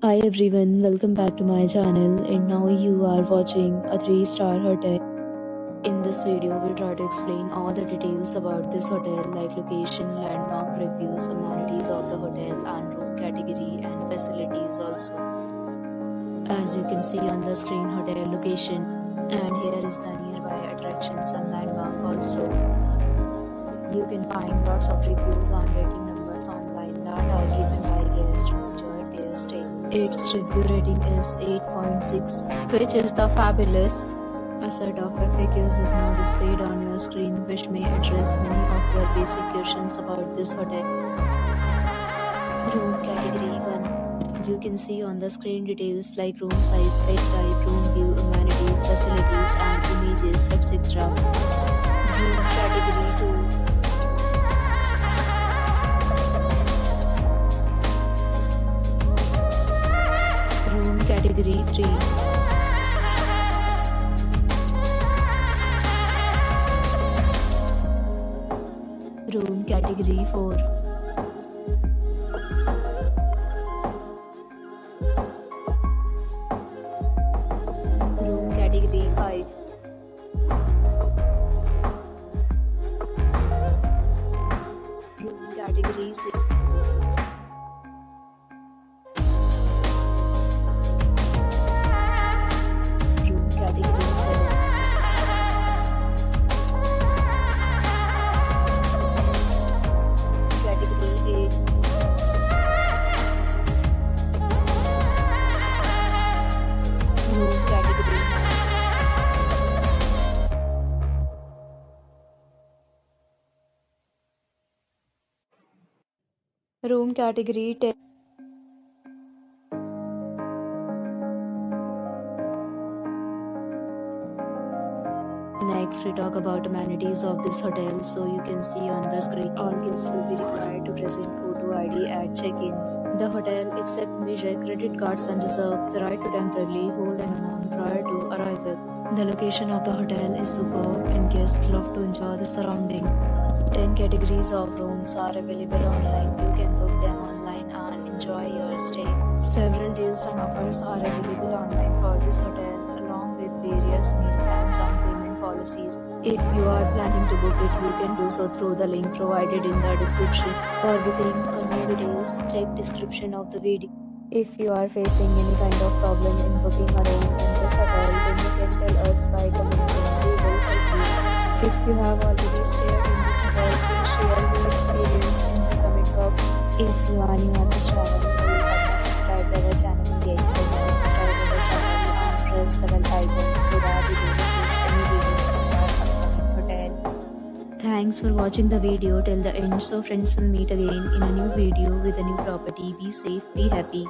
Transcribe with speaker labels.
Speaker 1: Hi everyone, welcome back to my channel and now you are watching a 3-star hotel. In this video, we'll try to explain all the details about this hotel like location, landmark reviews, amenities of the hotel and room category and facilities also. As you can see on the screen, hotel location, and here is the nearby attractions and landmark also. You can find lots of reviews and rating numbers online that are given by guests who enjoyed their stay. Its review rating is 8.6, which is the fabulous. A set of FAQs is now displayed on your screen which may address many of your basic questions about this hotel. Room category 1. You can see on the screen details like room size, bed type, room view, amenities, facilities and images, etc. Room category 2. Room category 3. Room category 4. Room category 5. Room category 6. Room category 7. Category 8. Room category 9. Room category 10. Next, we talk about amenities of this hotel. So you can see on the screen, all guests will be required to present photo ID at check-in. The hotel accepts major credit cards and reserves the right to temporarily hold an amount prior to arrival. The location of the hotel is superb and guests love to enjoy the surrounding. 10 categories of rooms are available online. You can book them online and enjoy your stay. Several deals and offers are available online for this hotel along with various meal plans and payment policies. If you are planning to book it, you can do so through the link provided in the description. For booking or more details, check description of the video. If you are facing any kind of problem in booking a room in this hotel, then you can tell us by commenting. We will help you. If you have already stayed in this hotel, please share your experience in the comment box. If you are new on this channel or you have not subscribed to our channel yet, then please subscribe to our channel and press the bell icon so that you don't miss any video from our upcoming hotel. Thanks for watching the video till the end. So friends, will meet again in a new video with a new property. Be safe, be happy.